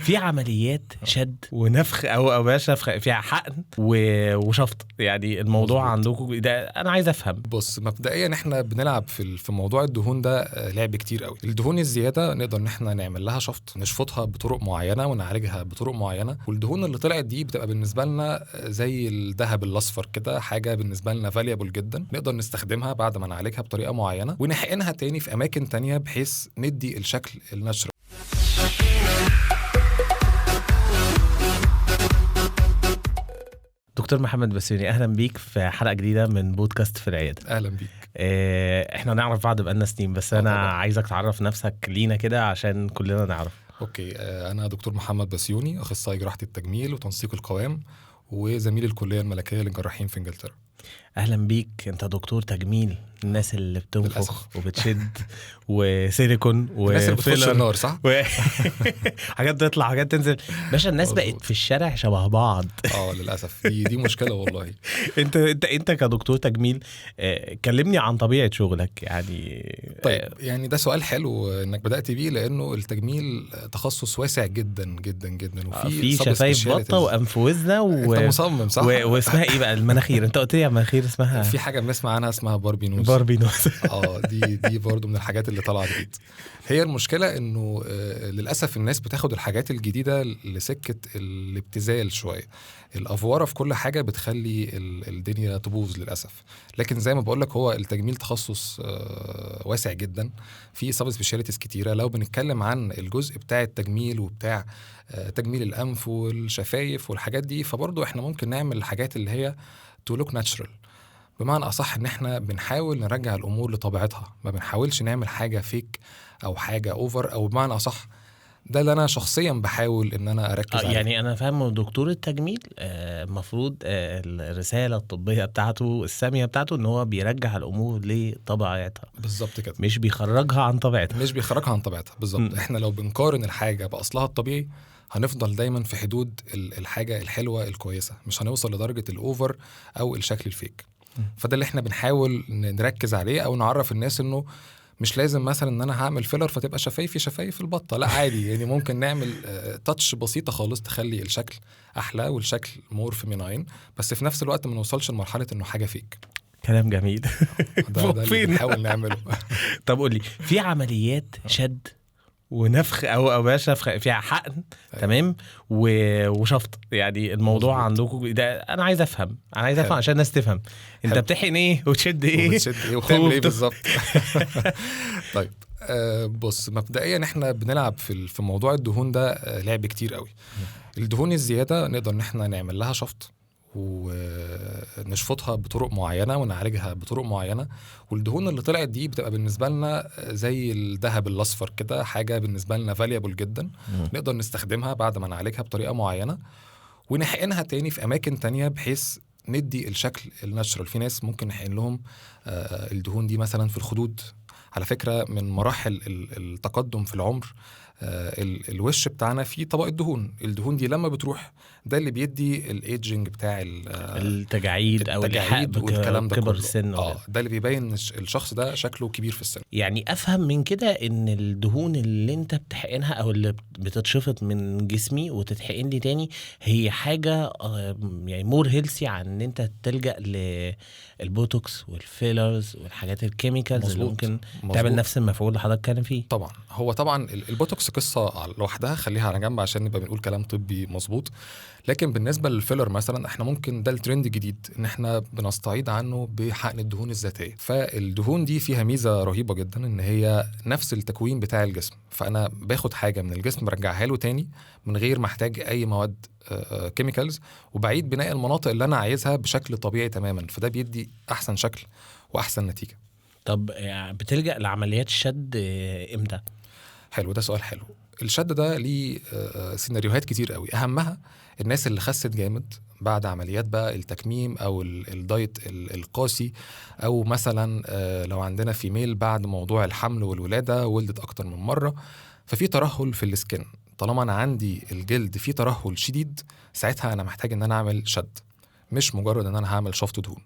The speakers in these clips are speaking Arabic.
في عمليات شد ونفخ او باش نفخ فيها حقن وشفط، يعني الموضوع مظبوط. عندكم ده انا عايز افهم. بص، مبدئيا احنا بنلعب في موضوع الدهون ده لعب كتير قوي. الدهون الزياده نقدر ان احنا نعمل لها شفط، نشفطها بطرق معينه ونعالجها بطرق معينه، والدهون اللي طلعت دي بتبقى بالنسبه لنا زي الذهب الاصفر كده، حاجه بالنسبه لنا فاليبل جدا، نقدر نستخدمها بعد ما نعالجها بطريقه معينه ونحقنها تاني في اماكن تانية بحيث ندي الشكل الناتشرال. دكتور محمد بسيوني، اهلا بيك في حلقه جديده من بودكاست في العياده. اهلا بيك. احنا نعرف بعض بقالنا سنين، بس انا طبعا. عايزك تعرف نفسك لينا كده عشان كلنا نعرف. اوكي، انا دكتور محمد بسيوني، اخصائي جراحه التجميل وتنسيق القوام وزميل الكليه الملكيه للجراحين في انجلترا. اهلا بيك. انت دكتور تجميل، الناس اللي بتنفخ وبتشد وسيليكون الناس اللي بتخش النار، صح؟ حاجات تطلع حاجات تنزل. باشا الناس بقت في الشارع شبه بعض. للاسف دي مشكله والله. انت كدكتور تجميل، كلمني عن طبيعه شغلك يعني. طيب، يعني ده سؤال حلو انك بدات بيه، لانه التجميل تخصص واسع جدا جدا جدا، وفي شفايف بطه وانف وزنه انت مصمم، صح؟ واسمها ايه بقى المناخير؟ انت قلت لي مناخير اسمها في حاجه بنسمع عنها اسمها باربي نوز. دي برضو من الحاجات اللي طلعت جديد. هي المشكله انه للاسف الناس بتاخد الحاجات الجديده لسكه الابتذال شويه. الافواره في كل حاجه بتخلي الدنيا تبوظ للاسف. لكن زي ما بقول لك، هو التجميل تخصص واسع جدا، في سب سبيشاليتيز كتيره. لو بنتكلم عن الجزء بتاع التجميل وبتاع تجميل الانف والشفايف والحاجات دي، فبرضو احنا ممكن نعمل الحاجات اللي هي تو لوك ناتشرال، بمعنى أصح إن إحنا بنحاول نرجع الأمور لطبيعتها، ما بنحاولش نعمل حاجة فيك أو حاجة أوفر، أو بمعنى أصح ده اللي أنا شخصيا بحاول إن أنا أركز عليه. يعني أنا فاهم دكتور التجميل مفروض الرسالة الطبية بتاعته السامية بتاعته إن هو بيرجع الأمور لطبيعتها. بالظبط كده، مش بيخرجها عن طبيعتها. بالظبط. إحنا لو بنقارن الحاجة بأصلها الطبيعي هنفضل دايما في حدود الحاجة الحلوة الكويسة، مش هنوصل لدرجة الأوفر أو الشكل الفيك. فده اللي احنا بنحاول نركز عليه، او نعرف الناس انه مش لازم مثلا ان انا هعمل فيلر فتبقى شفايف البطه، لا عادي. يعني ممكن نعمل تاتش بسيطه خالص تخلي الشكل احلى والشكل مور فيميناين، بس في نفس الوقت ما نوصلش لمرحله انه حاجه فيك. كلام جميل. ده اللي بنحاول نعمله. طب قولي، في عمليات شد ونفخ او باش نفخ فيها حقن، تمام، وشفط، يعني الموضوع عندكم ده انا عايز افهم عشان الناس تفهم. انت بتحقن ايه وتشد ايه وبتعمل ايه بالظبط؟ طيب، بص، مبدئيا احنا بنلعب في موضوع الدهون ده لعب كتير قوي. الدهون الزياده نقدر ان احنا نعمل لها شفط ونشفطها بطرق معينة ونعالجها بطرق معينة، والدهون اللي طلعت دي بتبقى بالنسبة لنا زي الذهب الأصفر كده، حاجة بالنسبة لنا فاليبل جدا، نقدر نستخدمها بعد ما نعالجها بطريقة معينة ونحقنها تاني في أماكن تانية بحيث ندي الشكل الناتشرال. في ناس ممكن نحقن لهم الدهون دي مثلا في الخدود. على فكرة من مراحل التقدم في العمر الوش بتاعنا فيه طبقة الدهون دي لما بتروح ده اللي بيدي الايدجنج بتاع التجاعيد او الحقب والكلام ده كبر كله. السن ده اللي بيبين الشخص ده شكله كبير في السن. يعني افهم من كده ان الدهون اللي انت بتحقنها او اللي بتتشفط من جسمي وتتحقن لي تاني هي حاجة يعني مور هيلثي عن ان انت تلجأ للبوتوكس والفيلرز والحاجات الكيميكالز اللي ممكن تعمل نفس المفعول اللي حضرتك كان فيه. طبعا البوتوكس قصة لوحدها، خليها على جنب عشان نبقى بنقول كلام طبي مظبوط. لكن بالنسبة للفيلر مثلا، احنا ممكن ده الترند الجديد ان احنا بنستعيد عنه بحقن الدهون الذاتية. فالدهون دي فيها ميزة رهيبة جدا، ان هي نفس التكوين بتاع الجسم، فانا باخد حاجة من الجسم برجعها له تاني من غير ما احتاج اي مواد كيميكالز، وبعيد بناء المناطق اللي انا عايزها بشكل طبيعي تماما، فده بيدي احسن شكل واحسن نتيجة. طب بتلجأ لعمليات الشد امتى؟ حلو، ده سؤال حلو. الشد ده ليه سيناريوهات كتير قوي، اهمها الناس اللي خست جامد بعد عمليات بقى التكميم او الدايت القاسي، او مثلا لو عندنا فيميل بعد موضوع الحمل والولادة ولدت اكتر من مرة، ففي ترهل في السكن. طالما انا عندي الجلد فيه ترهل شديد، ساعتها انا محتاج ان انا اعمل شد، مش مجرد ان انا هعمل شفط دهون.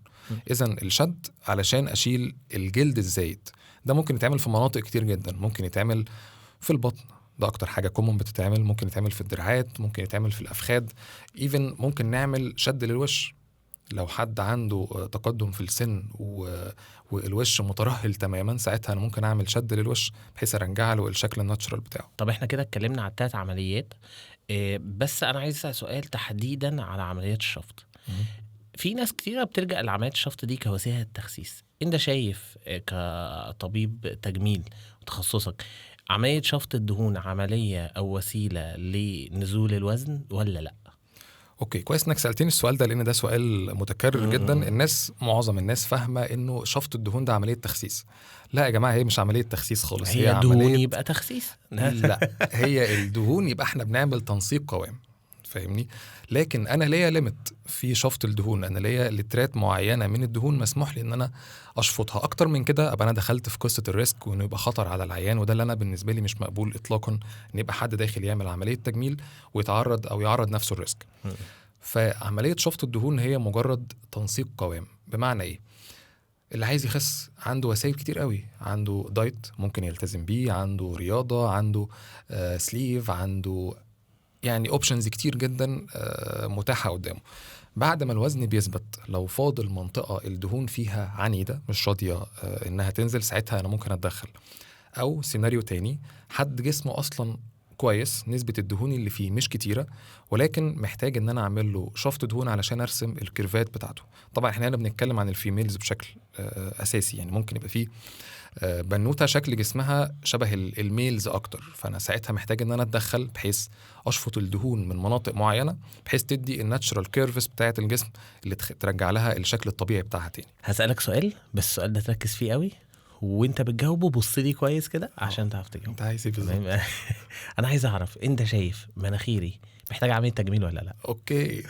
اذن الشد علشان اشيل الجلد الزايد ده ممكن يتعمل في مناطق كتير جدا. ممكن يتعمل في البطن، ده اكتر حاجه كومون بتتعمل. ممكن يتعمل في الدراعات، ممكن يتعمل في الافخاذ، ايفن ممكن نعمل شد للوش لو حد عنده تقدم في السن والوش مترهل تماما. ساعتها انا ممكن اعمل شد للوش بحيث ارجع له الشكل الناتشرال بتاعه. طب احنا كده اتكلمنا على 3 عمليات، بس انا عايز اسال سؤال تحديدا على عمليات الشفط. في ناس كتيرة بتلجأ لعمليات الشفط دي كوسيلة تخسيس. انت شايف كطبيب تجميل وتخصصك عملية شفط الدهون عملية او وسيلة لنزول الوزن ولا لا؟ اوكي، كويس انك سألتني السؤال ده لان ده سؤال متكرر جدا. معظم الناس فاهمة انه شفط الدهون ده عملية تخسيس. لا يا جماعة، هي مش عملية تخسيس خالص. هي دهون يبقى تخسيس؟ لا، هي الدهون يبقى احنا بنعمل تنسيق قوام، فاهمني؟ لكن انا ليا ليميت في شفط الدهون، انا ليا لترات معينه من الدهون مسموح لي ان انا اشفطها. اكتر من كده ابقى انا دخلت في قصه الريسك وانه يبقى خطر على العيان، وده اللي انا بالنسبه لي مش مقبول اطلاقا، ان يبقى حد داخل يعمل عمليه تجميل ويتعرض او يعرض نفسه الريسك. فعمليه شفط الدهون هي مجرد تنسيق قوام. بمعنى ايه؟ اللي عايز يخس عنده وسائل كتير قوي، عنده دايت ممكن يلتزم بيه، عنده رياضه، عنده سليف، عنده يعني اوبشنز كتير جدا متاحة قدامه. بعد ما الوزن بيثبت، لو فاضل منطقة الدهون فيها عنيدة مش راضية انها تنزل، ساعتها انا ممكن اتدخل. او سيناريو تاني، حد جسمه اصلا كويس، نسبة الدهون اللي فيه مش كتيرة، ولكن محتاج ان انا اعمل له شفط دهون علشان ارسم الكيرفات بتاعته. طبعا احنا هنا بنتكلم عن الفيميلز بشكل اساسي، يعني ممكن يبقى فيه بنوتة شكل جسمها شبه الميلز اكتر، فانا ساعتها محتاج ان انا اتدخل بحيث اشفط الدهون من مناطق معينة بحيث تدي الناتشرال كيرفز بتاعه الجسم اللي ترجع لها الشكل الطبيعي بتاعها تاني. هسألك سؤال، بس السؤال ده تركز فيه قوي وانت بتجاوبه بص لي كويس كده عشان تعرف تجاوب. انت عايز ايه بالظبط؟ انا عايز اعرف انت شايف مناخيري محتاج عملية تجميل ولا لا؟ اوكي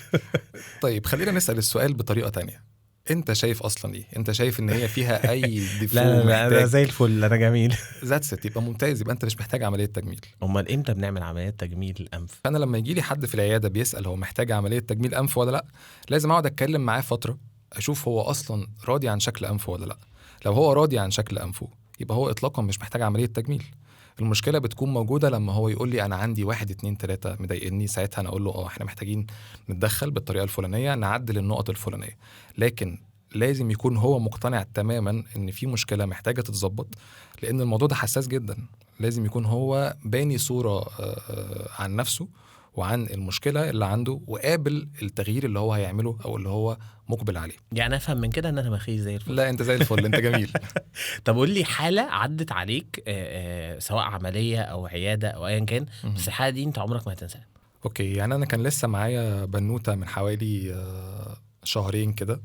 طيب خلينا نسأل السؤال بطريقة تانية. انت شايف اصلا ايه؟ انت شايف ان هي فيها اي ديفو؟ لا انا زي الفل، انا جميل. ذاتس ات، يبقى ممتاز، يبقى انت مش محتاج عمليه تجميل. امال امتى بنعمل عمليات تجميل الانف؟ فانا لما يجي لي حد في العياده بيسال هو محتاج عمليه تجميل انف ولا لا، لازم اقعد اتكلم معاه فتره اشوف هو اصلا راضي عن شكل انفه ولا لا. لو هو راضي عن شكل انفه يبقى هو اطلاقا مش محتاج عمليه تجميل. المشكله بتكون موجوده لما هو يقول لي انا عندي 1 2 3 مضايقني، ساعتها انا اقول له احنا محتاجين نتدخل بالطريقه الفلانيه، نعدل النقط الفلانيه. لكن لازم يكون هو مقتنع تماما ان في مشكله محتاجه تتظبط، لان الموضوع ده حساس جدا. لازم يكون هو باني صوره عن نفسه وعن المشكله اللي عنده، وقابل التغيير اللي هو هيعمله او اللي هو مقبل عليه. يعني افهم من كده ان انا مخيش زي الفل؟ لا انت زي الفل، انت جميل. طب قول لي حاله عدت عليك سواء عمليه او عياده او ايا كان، بس الحاله دي انت عمرك ما هتنساها. اوكي، يعني انا كان لسه معايا بنوته من حوالي 2 شهر كده.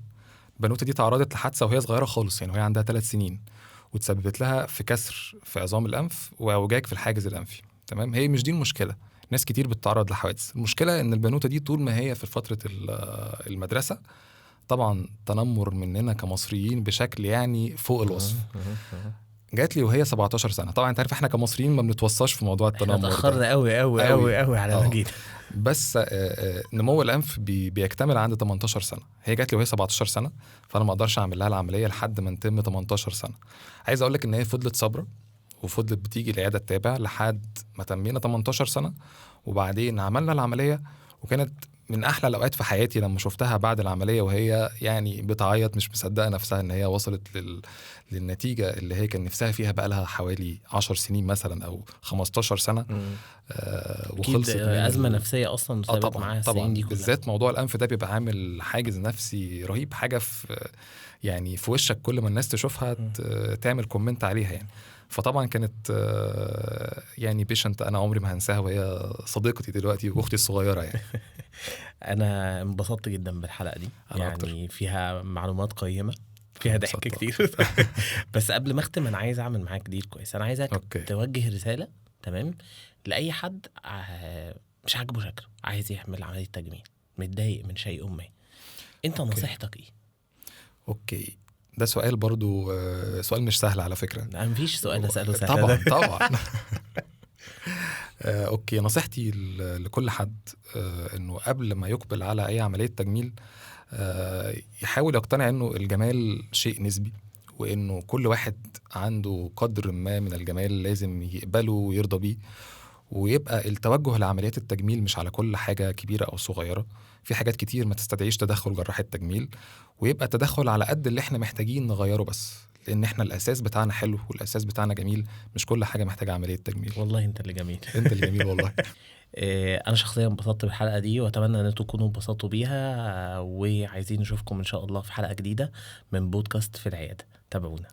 البنوته دي تعرضت لحادثه وهي صغيره خالص، يعني وهي عندها 3 سنين، وتسببت لها في كسر في عظام الانف واوجاج في الحاجز الانفي. تمام، هي مش دي المشكله. ناس كتير بتتعرض لحوادث. المشكله ان البنوته دي طول ما هي في فتره المدرسه، طبعا تنمر مننا كمصريين بشكل يعني فوق الوصف. جات لي وهي 17 سنه. طبعا انت عارف احنا كمصريين ما بنتوصاش في موضوع التنمر ده، اتاخرنا قوي قوي قوي قوي على ما جينا. بس نمو الانف بيكتمل عند 18 سنه. هي جات لي وهي 17 سنه، فانا ما اقدرش اعمل لها العمليه لحد ما تتم 18 سنه. عايز اقول لك ان هي فضلت صابره وفضلت بتيجي العياده التابع لحد ما تمينا 18 سنه، وبعدين عملنا العمليه. وكانت من احلى الاوقات في حياتي لما شفتها بعد العمليه وهي يعني بتعيط مش مصدقه نفسها ان هي وصلت للنتيجه اللي هي كان نفسها فيها بقى لها حوالي 10 سنين مثلا او 15 سنه. وخلصت ازمه نفسيه اصلا بسبب معاها السنين دي كلها. بالذات موضوع الانف ده بيبقى عامل حاجز نفسي رهيب، حاجه في يعني في وشك كل ما الناس تشوفها تعمل كومنت عليها يعني. فطبعا كانت يعني بيشنت انا عمري ما هنساها، وهي صديقتي دلوقتي واختي الصغيره يعني. انا انبسطت جدا بالحلقه دي، يعني أكتر. فيها معلومات قيمه، فيها ضحك كتير. بس قبل ما اختم انا عايز اعمل معاك ديل كويس. انا عايزك توجه رساله تمام لاي حد مش عاجبه شكله، عايز يعمل عمليه تجميل، متضايق من شيء ما، انت نصيحتك ايه؟ اوكي، ده سؤال برضو سؤال مش سهل على فكرة. لا مفيش سؤال أسأله سهل. طبعا اوكي، نصيحتي لكل حد انه قبل ما يقبل على اي عملية تجميل يحاول يقتنع انه الجمال شيء نسبي، وانه كل واحد عنده قدر ما من الجمال لازم يقبله ويرضى بيه. ويبقى التوجه لعمليات التجميل مش على كل حاجة كبيرة أو صغيرة، في حاجات كتير ما تستدعيش تدخل جراحة تجميل، ويبقى تدخل على قد اللي احنا محتاجين نغيره بس، لأن احنا الأساس بتاعنا حلو والأساس بتاعنا جميل، مش كل حاجة محتاجة عملية تجميل. والله انت اللي جميل. انت اللي جميل والله. انا شخصيا انبسطت بالحلقه دي، واتمنى ان انتم تكونوا انبسطوا بيها، وعايزين نشوفكم ان شاء الله في حلقه جديده من بودكاست في العياده. تابعونا.